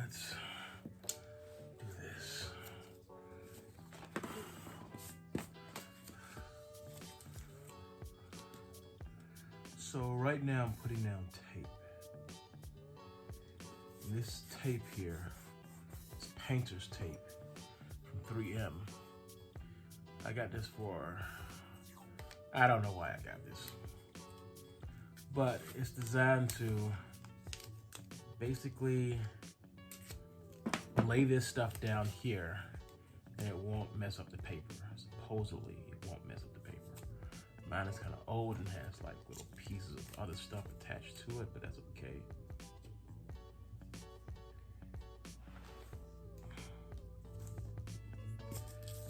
let's do this. So right now I'm putting down tape. This tape here is painter's tape from 3M. I got this for, I don't know why I got this, but it's designed to basically lay this stuff down here and it won't mess up the paper. Supposedly it won't mess up the paper. Mine is kind of old and has like little pieces of other stuff attached to it, but that's okay.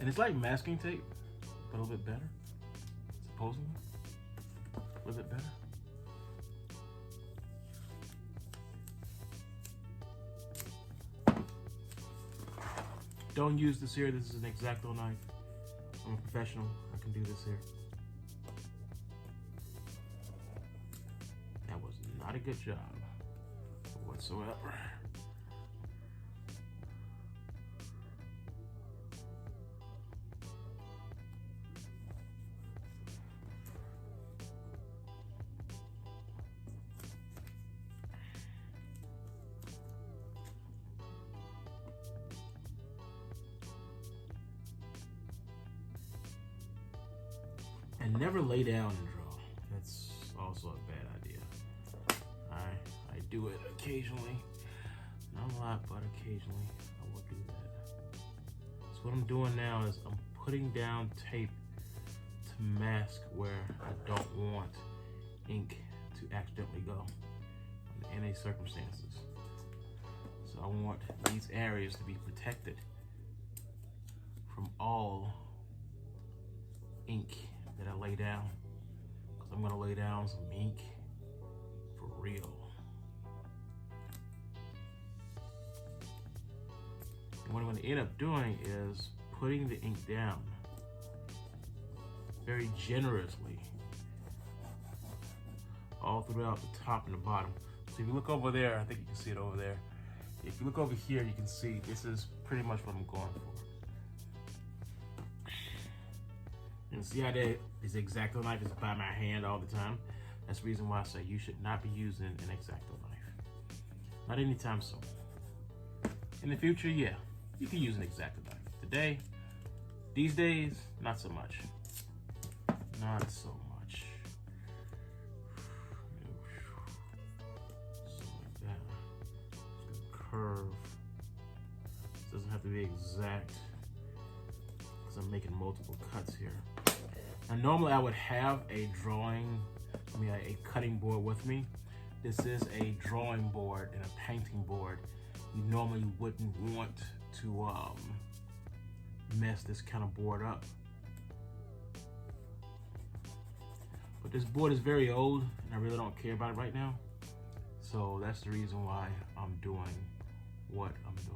And it's like masking tape, but a little bit better, supposedly. A little bit better. Don't use this here. This is an X-Acto knife. I'm a professional. I can do this here. That was not a good job whatsoever. And never lay down and draw. That's also a bad idea. I do it occasionally. Not a lot, but occasionally I will do that. So what I'm doing now is I'm putting down tape to mask where I don't want ink to accidentally go in any circumstances. So I want these areas to be protected from all ink that I lay down, because I'm gonna lay down some ink for real. And what I'm gonna end up doing is putting the ink down very generously all throughout the top and the bottom. So if you look over there, I think you can see it over there. If you look over here, you can see this is pretty much what I'm going for. And see how that is X-Acto knife is by my hand all the time? That's the reason why I say you should not be using an X-Acto knife. Not anytime soon. In the future, yeah, you can use an X-Acto knife. Today, these days, not so much. Not so much. So like that. Just gonna curve. This doesn't have to be exact, because I'm making multiple cuts here. Now, normally I would have a a cutting board with me. This is a drawing board and a painting board. You normally wouldn't want to mess this kind of board up. But this board is very old and I really don't care about it right now. So that's the reason why I'm doing what I'm doing.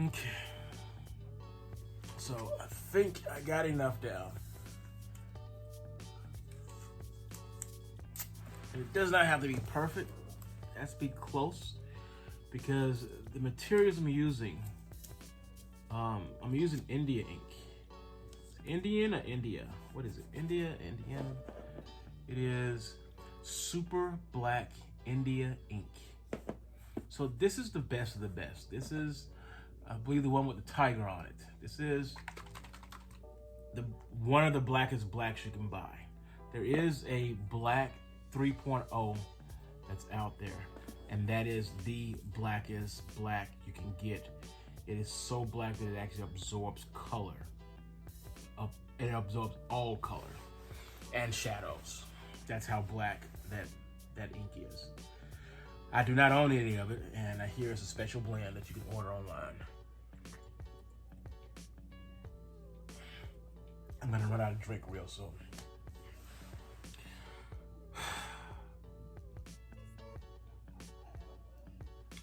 Okay, so I think I got enough down. And it does not have to be perfect. It has to be close, because the materials I'm using India ink. Indian or India? What is it? Indian? It is super black India ink. So this is the best of the best. This is, I believe, the one with the tiger on it. This is one of the blackest blacks you can buy. There is a black 3.0 that's out there, and that is the blackest black you can get. It is so black that it actually absorbs color. It absorbs all color and shadows. That's how black that ink is. I do not own any of it, and I hear it's a special blend that you can order online. I'm gonna run out of drink real soon.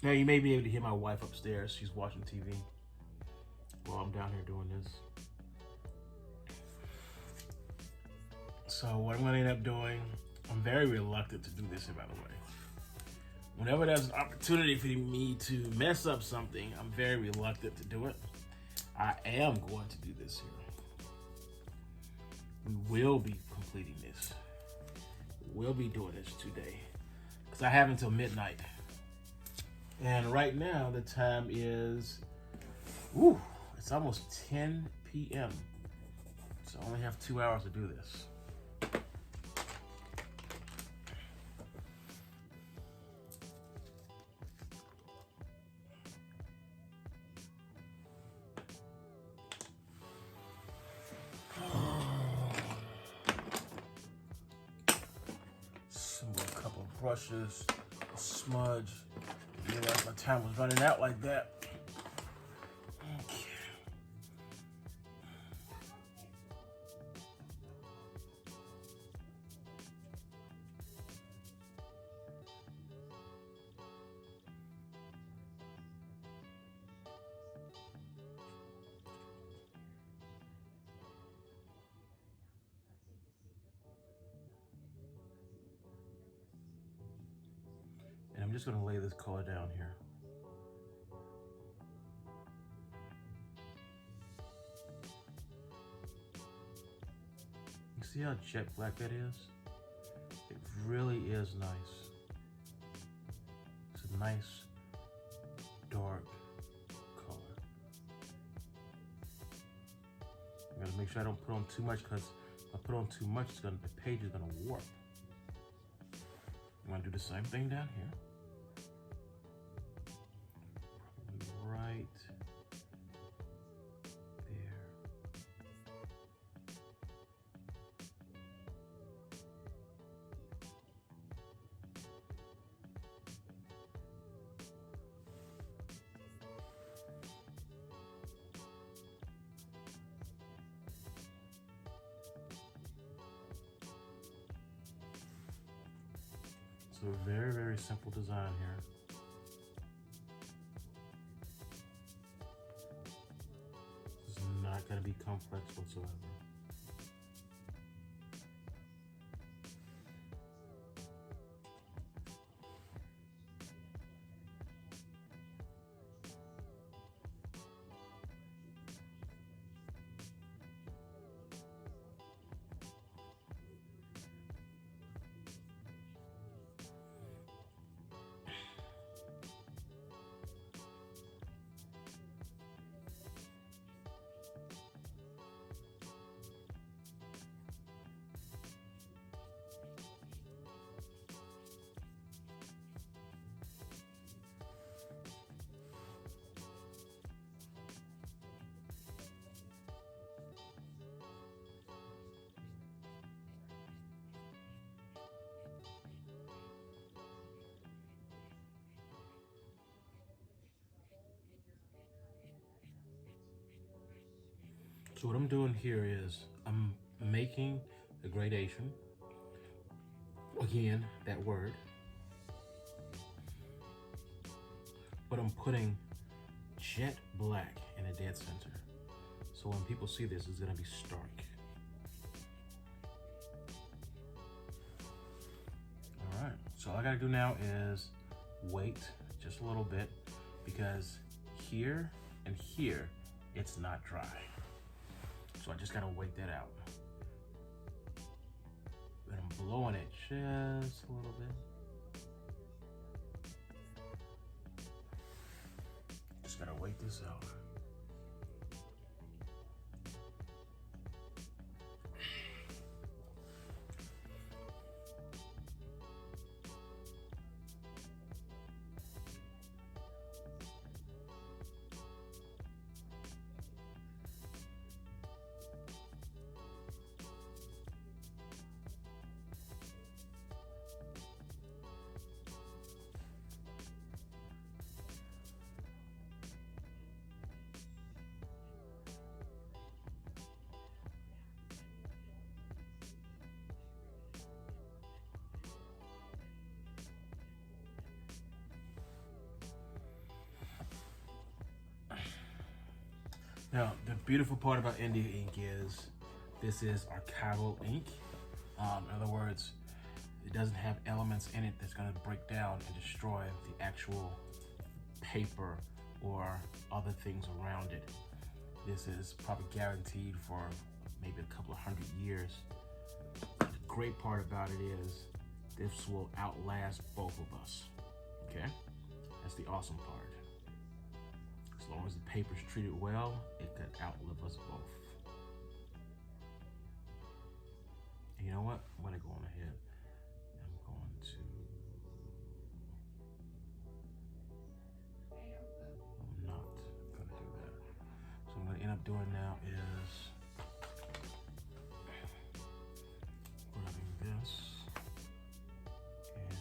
Now you may be able to hear my wife upstairs. She's watching TV. I'm down here doing this. So what I'm gonna end up doing, I'm very reluctant to do this here, by the way. Whenever there's an opportunity for me to mess up something, I'm very reluctant to do it. I am going to do this here. We will be completing this. We'll be doing this today, because I have until midnight. And right now the time is, it's almost 10 p.m. So I only have 2 hours to do this. A couple of brushes, a smudge. Realized my time was running out like that. Okay. And I'm just going to lay this color down here. You see how jet black that is? It really is nice. It's a nice dark color. I gotta make sure I don't put on too much, because if I put on too much, the page is gonna warp. I'm gonna do the same thing down here. Probably right there. So a very, very simple design here. This is not going to be complex whatsoever. So what I'm doing here is I'm making a gradation. Again, that word. But I'm putting jet black in a dead center. So when people see this, it's gonna be stark. All right, so all I gotta do now is wait just a little bit, because here and here, it's not dry. So I just gotta wait that out. And I'm blowing it just a little bit. Just gotta wait this out. Now, the beautiful part about India ink is this is archival ink. In other words, it doesn't have elements in it that's going to break down and destroy the actual paper or other things around it. This is probably guaranteed for maybe a couple of 100 years. The great part about it is this will outlast both of us, okay? That's the awesome part. As long as the paper's treated well, it could outlive us both. And you know what? I'm gonna go on ahead. I'm not gonna do that. So what I'm gonna end up doing now is grabbing this, and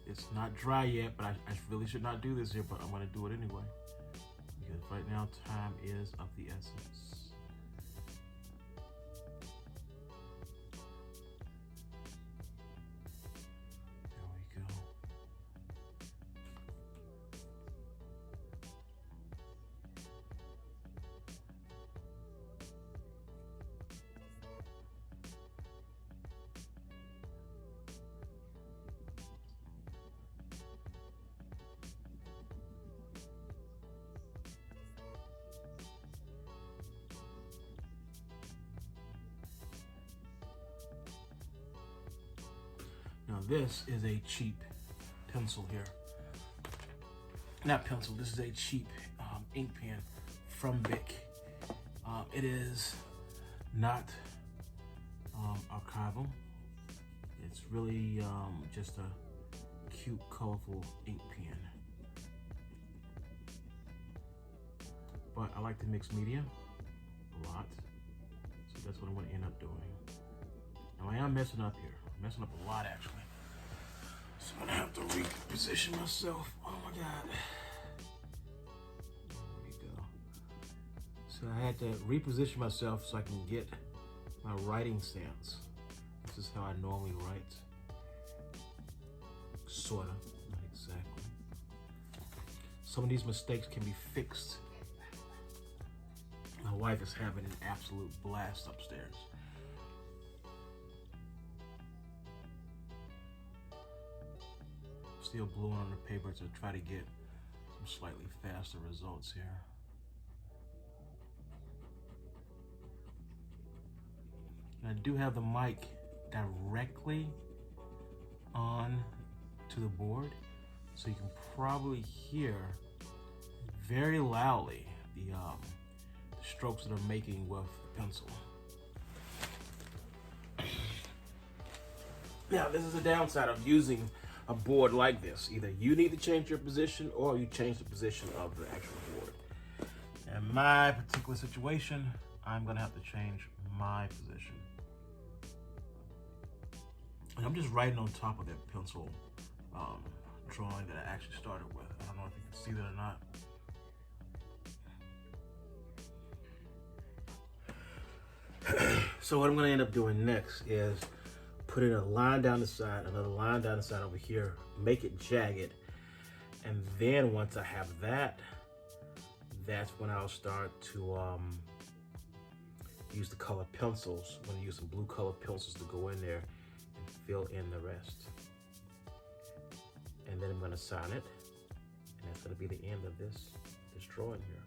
it's not dry yet, but I really should not do this here, but I'm gonna do it anyway. Because right now time is of the essence. There we go. Now this is a cheap pencil here. Not pencil, this is a cheap ink pen from BIC. It is not archival. It's really just a cute, colorful ink pen. But I like to mix media a lot, so that's what I'm gonna end up doing. Now I am messing up here. Messing up a lot actually. So I'm gonna have to reposition myself. Oh my God. There we go. So I had to reposition myself so I can get my writing stance. This is how I normally write. Sorta, not exactly. Some of these mistakes can be fixed. My wife is having an absolute blast upstairs. Still blowing on the paper to try to get some slightly faster results here. And I do have the mic directly on to the board, so you can probably hear very loudly the strokes that I'm making with the pencil. Now, this is the downside of using a board like this. Either you need to change your position or you change the position of the actual board. In my particular situation, I'm gonna have to change my position. And I'm just writing on top of that pencil drawing that I actually started with. I don't know if you can see that or not. So what I'm gonna end up doing next is putting a line down the side, another line down the side over here, make it jagged. And then once I have that, that's when I'll start to use the color pencils. I'm gonna use some blue color pencils to go in there and fill in the rest. And then I'm gonna sign it. And that's gonna be the end of this drawing here.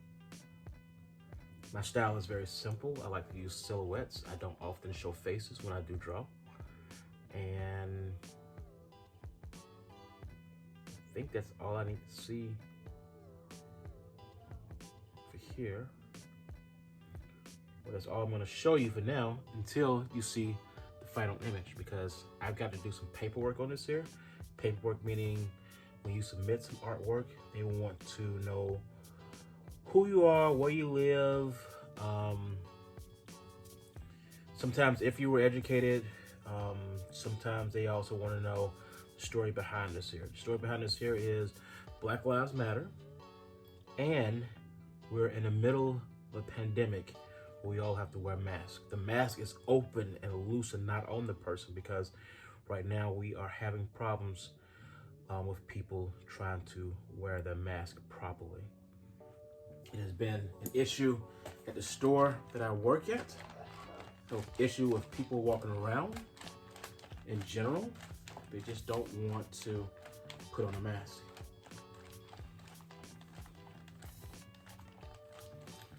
My style is very simple. I like to use silhouettes. I don't often show faces when I do draw. And I think that's all I need to see for here. Well, that's all I'm gonna show you for now until you see the final image, because I've got to do some paperwork on this here. Paperwork meaning when you submit some artwork, they want to know who you are, where you live. Sometimes if you were educated, sometimes they also want to know the story behind this here. The story behind this here is Black Lives Matter, and we're in the middle of a pandemic where we all have to wear masks. The mask is open and loose and not on the person, because right now we are having problems with people trying to wear their mask properly. It has been an issue at the store that I work at. No issue with people walking around in general. They just don't want to put on a mask.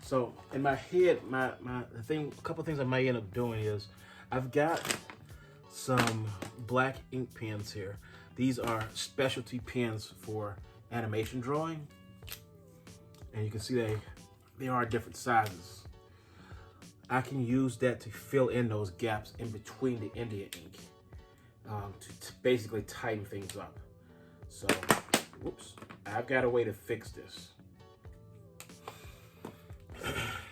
So in my head, a couple things I might end up doing is I've got some black ink pens here. These are specialty pens for animation drawing. And you can see they are different sizes. I can use that to fill in those gaps in between the India ink to basically tighten things up. So, whoops, I've got a way to fix this.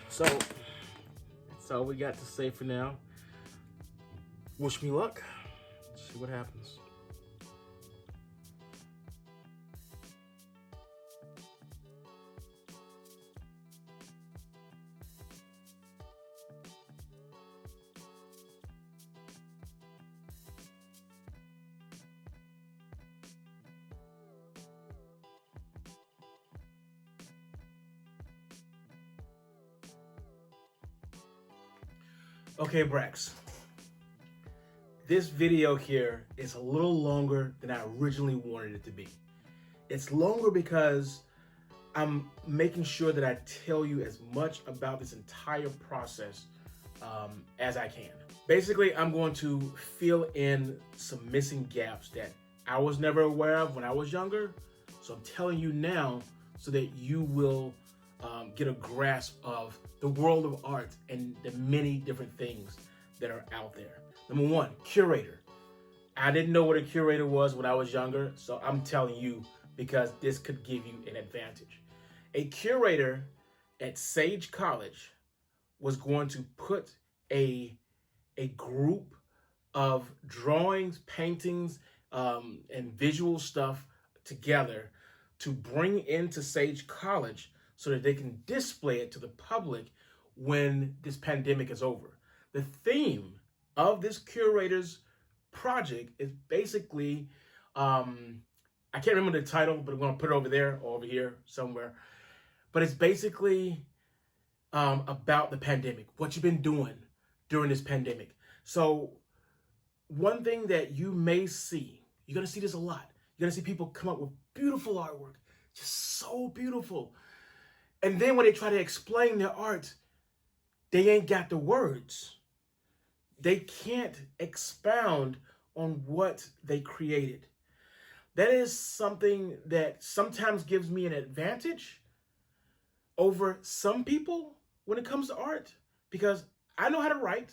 So, that's all we got to say for now. Wish me luck. See what happens. Okay, BraX. This video here is a little longer than I originally wanted it to be. It's longer because I'm making sure that I tell you as much about this entire process as I can. Basically, I'm going to fill in some missing gaps that I was never aware of when I was younger. So I'm telling you now so that you will get a grasp of the world of art and the many different things that are out there. Number one, curator. I didn't know what a curator was when I was younger, so I'm telling you because this could give you an advantage. A curator at Sage College was going to put a group of drawings, paintings, and visual stuff together to bring into Sage College so that they can display it to the public when this pandemic is over. The theme of this curator's project is basically, I can't remember the title, but I'm gonna put it over there or over here somewhere. But it's basically about the pandemic, what you've been doing during this pandemic. So one thing that you may see, you're gonna see this a lot. You're gonna see people come up with beautiful artwork, just so beautiful. And then when they try to explain their art, they ain't got the words. They can't expound on what they created. That is something that sometimes gives me an advantage over some people when it comes to art, because I know how to write.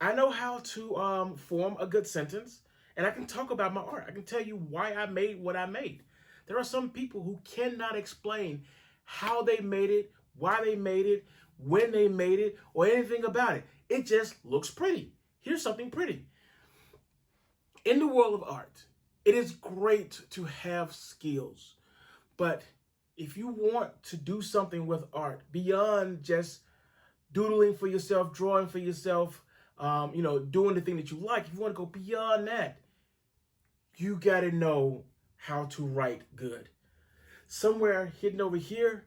I know how to form a good sentence, and I can talk about my art. I can tell you why I made what I made. There are some people who cannot explain how they made it, why they made it, when they made it, or anything about it. It just looks pretty. Here's something pretty. In the world of art, it is great to have skills, but if you want to do something with art beyond just doodling for yourself, drawing for yourself, doing the thing that you like, if you want to go beyond that, you got to know how to write good. Somewhere hidden over here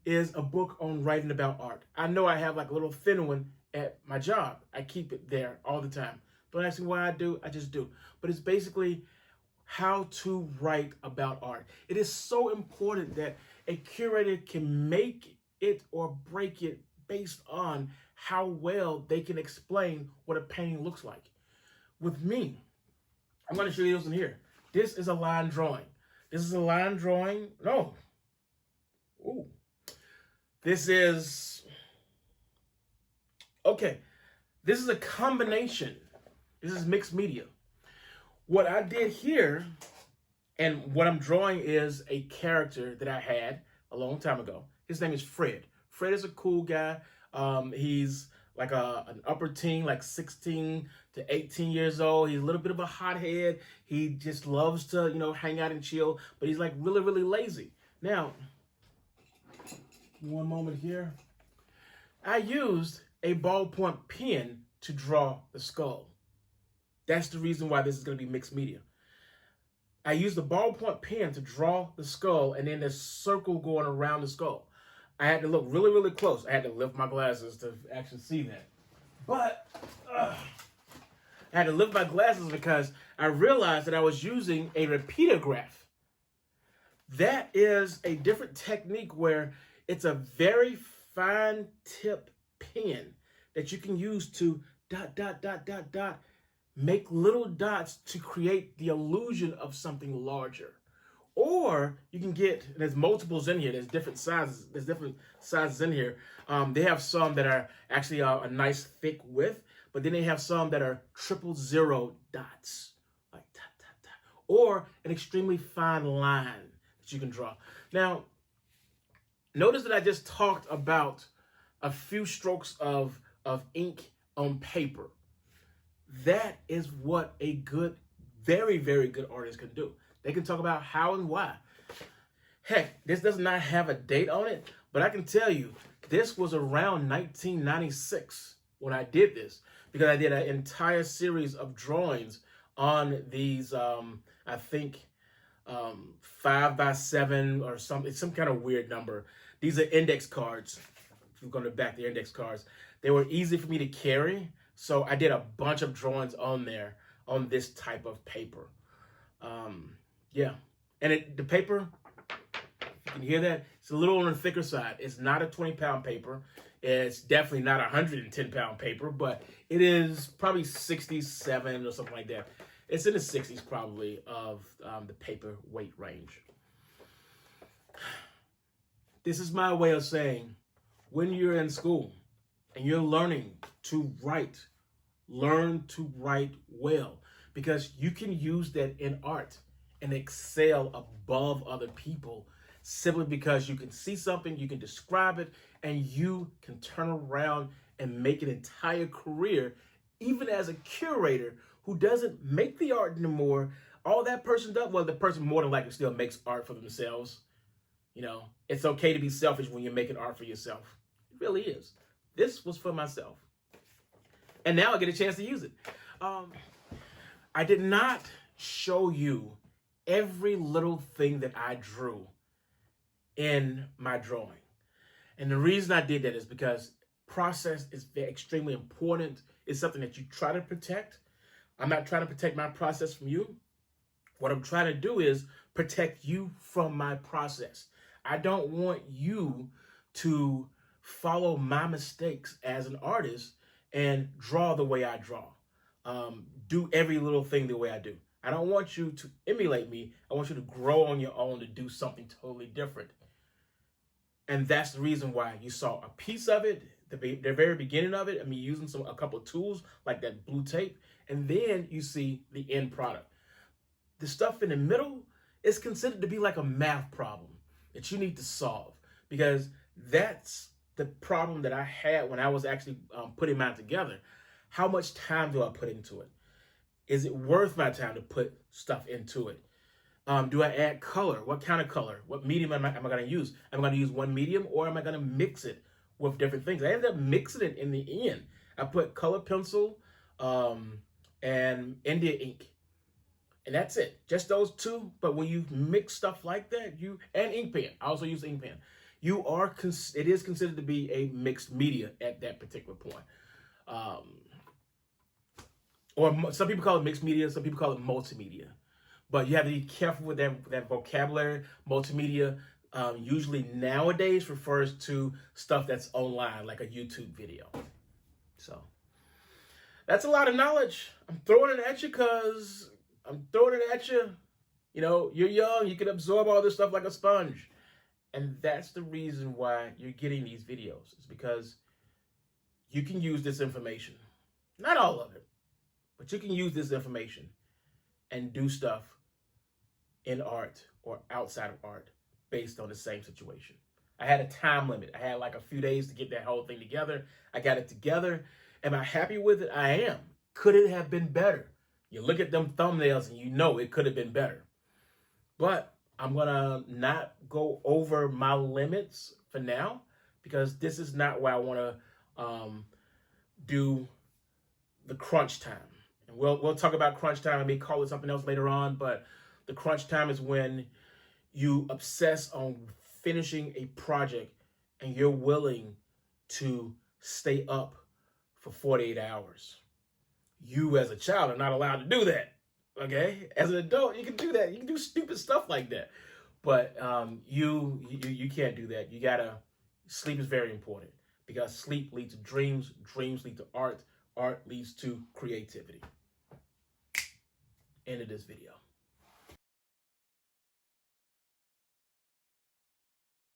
is a book on writing about art. I know I have like a little thin one at my job. I keep it there all the time. Don't ask me why I do, I just do. But it's basically how to write about art. It is so important that a curator can make it or break it based on how well they can explain what a painting looks like. With me, I'm going to show you this in here. This is a line drawing. This is a line drawing. No. Ooh. This is, okay. This is a combination. This is mixed media. What I did here, and what I'm drawing is a character that I had a long time ago. His name is Fred. Fred is a cool guy. He's like an upper teen, like 16 to 18 years old. He's a little bit of a hothead. He just loves to, hang out and chill, but he's like really, really lazy. Now, one moment here. I used a ballpoint pen to draw the skull. That's the reason why this is going to be mixed media. I used the ballpoint pen to draw the skull and then the circle going around the skull. I had to look really, really close. I had to lift my glasses to actually see that. But I had to lift my glasses because I realized that I was using a repeater graph. That is a different technique where it's a very fine tip pen that you can use to dot, dot, dot, dot, dot, make little dots to create the illusion of something larger. Or you can get, there's multiples in here, there's different sizes in here. They have some that are actually a nice thick width, but then they have some that are 000 dots, like dot, dot, dot, or an extremely fine line that you can draw. Now, notice that I just talked about a few strokes of ink on paper. That is what a good, very, very good artist can do. They can talk about how and why. Heck, this does not have a date on it, but I can tell you, this was around 1996 when I did this, because I did an entire series of drawings on these, I think, 5x7 or something, some kind of weird number. These are index cards. If you go to the back, the index cards. They were easy for me to carry, so I did a bunch of drawings on there on this type of paper. Yeah, and the paper, you can hear that, it's a little on the thicker side. It's not a 20-pound paper. It's definitely not a 110-pound paper, but it is probably 67 or something like that. It's in the 60s probably of the paper weight range. This is my way of saying, when you're in school and you're learning to write, learn to write well, because you can use that in art and excel above other people simply because you can see something, you can describe it, and you can turn around and make an entire career, even as a curator who doesn't make the art anymore. All that person does, well, the person more than likely still makes art for themselves. You know, it's okay to be selfish when you're making art for yourself. It really is. This was for myself. And now I get a chance to use it. I did not show you every little thing that I drew in my drawing. And the reason I did that is because process is extremely important. It's something that you try to protect. I'm not trying to protect my process from you. What I'm trying to do is protect you from my process. I don't want you to follow my mistakes as an artist and draw the way I draw. Do every little thing the way I do. I don't want you to emulate me. I want you to grow on your own to do something totally different. And that's the reason why you saw a piece of it, the very beginning of it, I mean, using a couple of tools like that blue tape, and then you see the end product. The stuff in the middle is considered to be like a math problem that you need to solve, because that's the problem that I had when I was actually putting mine together. How much time do I put into it? Is it worth my time to put stuff into it? Do I add color? What kind of color? What medium am I going to use? Am I going to use one medium, or am I going to mix it with different things? I ended up mixing it in the end. I put color pencil and India ink. And that's it. Just those two. But when you mix stuff like that, and ink pen. I also use ink pen. It is considered to be a mixed media at that particular point. Or some people call it mixed media, some people call it multimedia. But you have to be careful with that vocabulary. Multimedia usually nowadays refers to stuff that's online, like a YouTube video. So that's a lot of knowledge. I'm throwing it at you because I'm throwing it at you. You know, you're young, you can absorb all this stuff like a sponge. And that's the reason why you're getting these videos. It's because you can use this information. Not all of it, but you can use this information and do stuff in art or outside of art based on the same situation. I had a time limit. I had like a few days to get that whole thing together. I got it together. Am I happy with it? I am. Could it have been better? You look at them thumbnails and you know it could have been better. But I'm going to not go over my limits for now, because this is not where I want to do the crunch time. And we'll talk about crunch time. I may call it something else later on, but the crunch time is when you obsess on finishing a project and you're willing to stay up for 48 hours. You as a child are not allowed to do that. Okay? As an adult, you can do that. You can do stupid stuff like that. But you can't do that. You gotta, sleep is very important because sleep leads to dreams, dreams lead to art, art leads to creativity. End of this video.